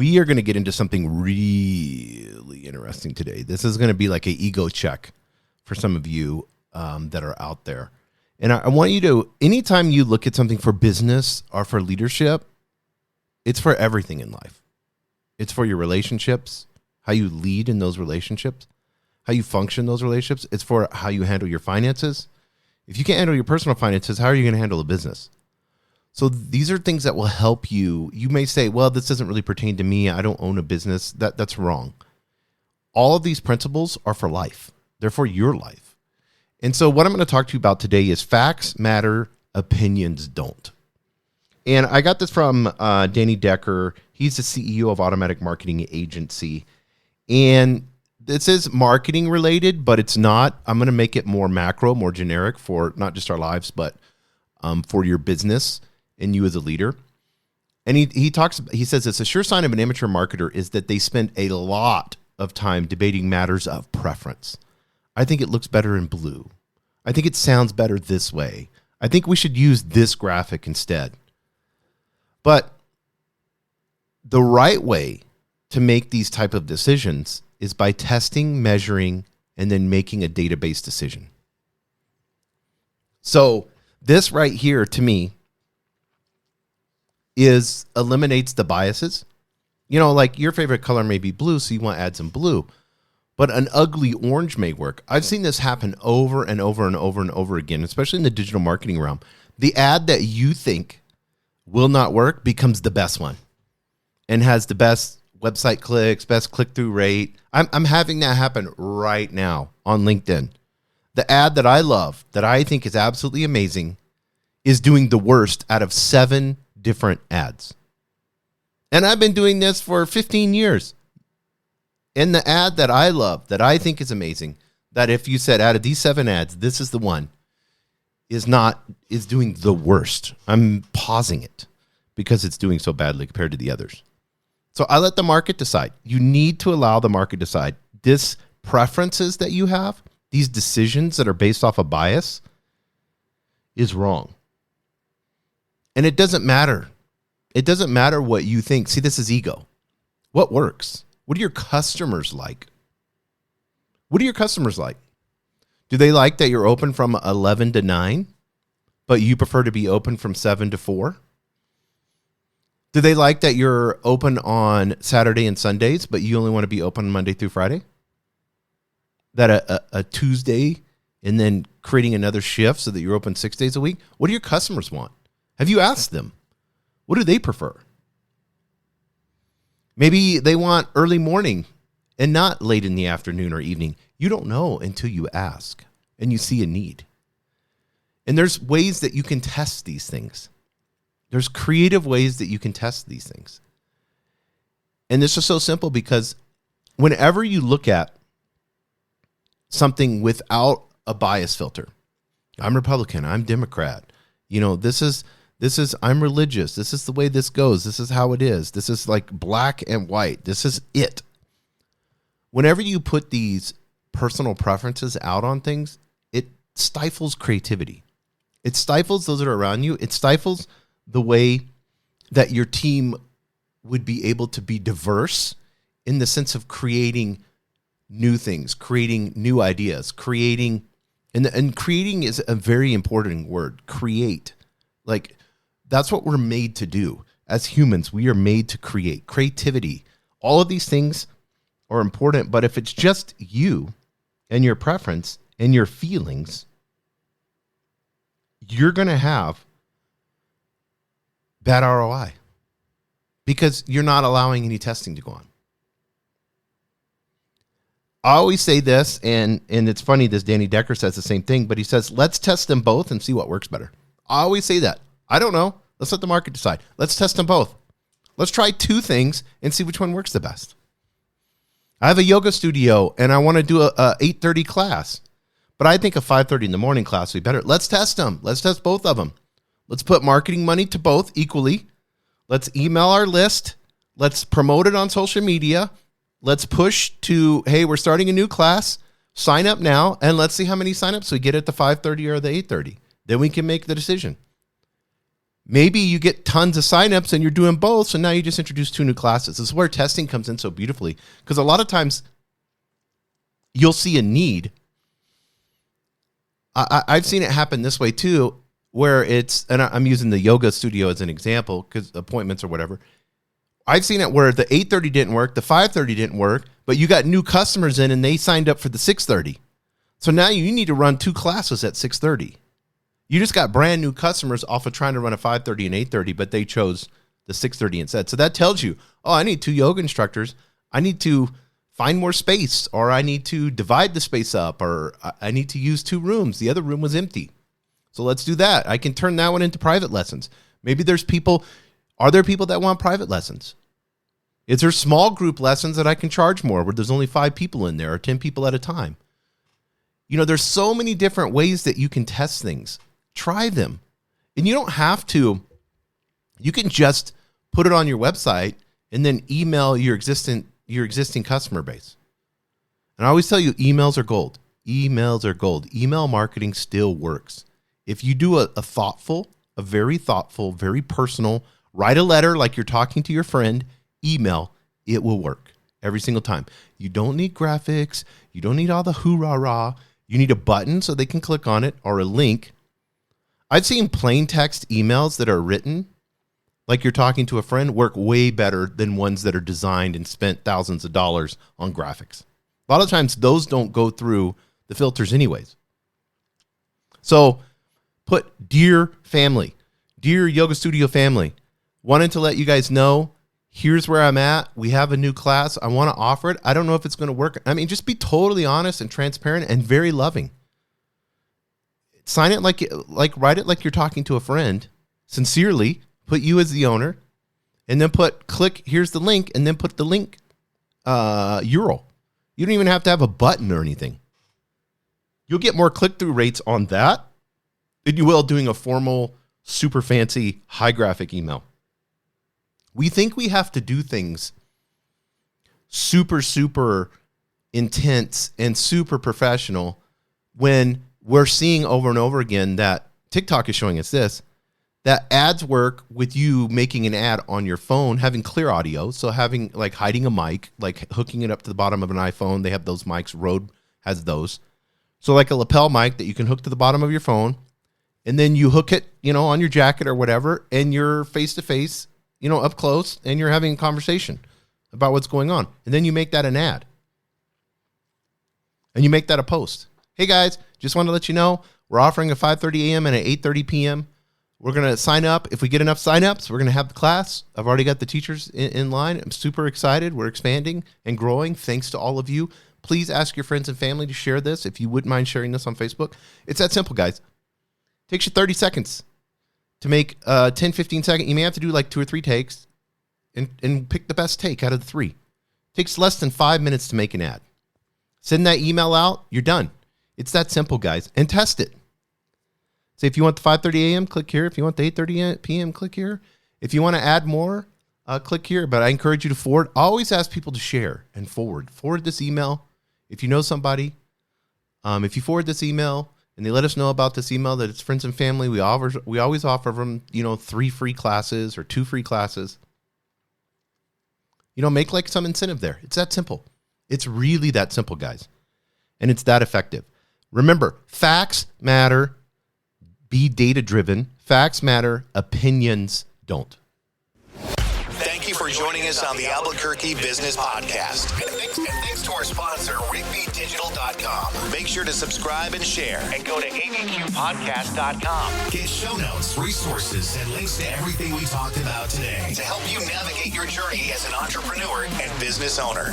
we are going to get into something really interesting today. This is going to be like an ego check for some of you that are out there. And I want you to, anytime you look at something for business or for leadership, it's for everything in life. It's for your relationships, how you lead in those relationships, how you function in those relationships. It's for how you handle your finances. If you can't handle your personal finances, how are you going to handle a business? So these are things that will help you. You may say, well, this doesn't really pertain to me. I don't own a business. That's wrong. All of these principles are for life. They're for your life. And so what I'm going to talk to you about today is facts matter, opinions don't. And I got this from Danny Decker. He's the CEO of Automatic Marketing Agency. And this is marketing related, but it's not. I'm going to make it more macro, more generic for not just our lives, but for your business and you as a leader. And he says it's a sure sign of an amateur marketer is that they spend a lot of time debating matters of preference. I think it looks better in blue. I think it sounds better this way. I think we should use this graphic instead. But the right way to make these type of decisions is by testing, measuring, and then making a database decision. So this right here to me eliminates the biases. You know, like your favorite color may be blue, so you want to add some blue. But an ugly orange may work. I've seen this happen over and over and over and over again, especially in the digital marketing realm. The ad that you think will not work becomes the best one and has the best website clicks, best click-through rate. I'm having that happen right now on LinkedIn. The ad that I love, that I think is absolutely amazing, is doing the worst out of 7 different ads. And I've been doing this for 15 years. And the ad that I love, that I think is amazing, that if you said out of these 7 ads, this is the one, is doing the worst. I'm pausing it because it's doing so badly compared to the others. So I let the market decide. You need to allow the market decide. This preferences that you have, these decisions that are based off of bias, is wrong. And it doesn't matter. It doesn't matter what you think. See, this is ego. What works? What are your customers like? What are your customers like? Do they like that you're open from 11 to 9, but you prefer to be open from 7 to 4? Do they like that you're open on Saturday and Sundays, but you only want to be open Monday through Friday? That a Tuesday and then creating another shift so that you're open 6 days a week? What do your customers want? Have you asked them? What do they prefer? Maybe they want early morning and not late in the afternoon or evening. You don't know until you ask and you see a need. And there's ways that you can test these things. There's creative ways that you can test these things. And this is so simple because whenever you look at something without a bias filter, I'm Republican, I'm Democrat, I'm religious, this is the way this goes, this is how it is, this is like black and white, this is it. Whenever you put these personal preferences out on things, it stifles creativity. It stifles those that are around you. It stifles the way that your team would be able to be diverse in the sense of creating new things, creating new ideas, creating, and creating is a very important word, create. Like, that's what we're made to do. As humans, we are made to create. Creativity, all of these things are important, but if it's just you and your preference and your feelings, you're going to have bad ROI because you're not allowing any testing to go on. I always say this, and it's funny, this Danny Decker says the same thing, but he says, let's test them both and see what works better. I always say that. I don't know. Let's let the market decide. Let's test them both. Let's try 2 things and see which one works the best. I have a yoga studio and I want to do a 8:30 class, but I think a 5:30 in the morning class would be better. Let's test them. Let's test both of them. Let's put marketing money to both equally. Let's email our list. Let's promote it on social media. Let's push to, hey, we're starting a new class. Sign up now, and let's see how many signups we get at the 5:30 or the 8:30. Then we can make the decision. Maybe you get tons of signups and you're doing both. So now you just introduce 2 new classes. This is where testing comes in so beautifully. Because a lot of times you'll see a need. I've seen it happen this way too, where and I'm using the yoga studio as an example because appointments or whatever. I've seen it where the 8:30 didn't work, the 5:30 didn't work, but you got new customers in and they signed up for the 6:30. So now you need to run 2 classes at 6:30. You just got brand new customers off of trying to run a 5:30 and 8:30, but they chose the 6:30 instead. So that tells you, oh, I need 2 yoga instructors. I need to find more space, or I need to divide the space up, or I need to use 2 rooms. The other room was empty. So let's do that. I can turn that one into private lessons. Maybe are there people that want private lessons? Is there small group lessons that I can charge more where there's only 5 people in there or 10 people at a time? There's so many different ways that you can test things. Try them. And you don't have to. You can just put it on your website and then email your existing customer base. And I always tell you, emails are gold. Emails are gold. Email marketing still works. If you do a very thoughtful, very personal, write a letter like you're talking to your friend, email, it will work every single time. You don't need graphics. You don't need all the hoorah-rah. You need a button so they can click on it or a link. I've seen plain text emails that are written like you're talking to a friend work way better than ones that are designed and spent thousands of dollars on graphics. A lot of times those don't go through the filters anyways. So put dear family, dear yoga studio family, wanted to let you guys know, here's where I'm at. We have a new class. I want to offer it. I don't know if it's going to work. I mean, just be totally honest and transparent and very loving. Sign it write it like you're talking to a friend. Sincerely, put you as the owner, and then click, here's the link, and then put the link URL. You don't even have to have a button or anything. You'll get more click-through rates on that than you will doing a formal, super fancy, high graphic email. We think we have to do things super, super intense and super professional when we're seeing over and over again that TikTok is showing us this, that ads work with you making an ad on your phone, having clear audio. So having like hiding a mic, like hooking it up to the bottom of an iPhone. They have those mics. Rode has those. So like a lapel mic that you can hook to the bottom of your phone, and then you hook it, on your jacket or whatever, and you're face to face, up close, and you're having a conversation about what's going on. And then you make that an ad. And you make that a post. Hey guys, just wanted to let you know, we're offering a 5:30 a.m. and an 8:30 p.m. We're going to sign up. If we get enough signups, we're going to have the class. I've already got the teachers in line. I'm super excited. We're expanding and growing thanks to all of you. Please ask your friends and family to share this if you wouldn't mind sharing this on Facebook. It's that simple, guys. It takes you 30 seconds to make a 10, 15 second. You may have to do like 2 or 3 takes and pick the best take out of the 3. It takes less than 5 minutes to make an ad. Send that email out. You're done. It's that simple, guys. And test it. Say if you want the 5:30 a.m., click here. If you want the 8:30 p.m., click here. If you want to add more, click here. But I encourage you to forward. I always ask people to share and forward. Forward this email. If you know somebody, if you forward this email and they let us know about this email that it's friends and family, we always offer them, 3 free classes or 2 free classes. Make like some incentive there. It's that simple. It's really that simple, guys. And it's that effective. Remember, facts matter. Be data-driven. Facts matter. Opinions don't. Thank you for joining us on the Albuquerque Business Podcast. And thanks to our sponsor, RigbyDigital.com. Make sure to subscribe and share. And go to abqpodcast.com. Get show notes, resources, and links to everything we talked about today to help you navigate your journey as an entrepreneur and business owner.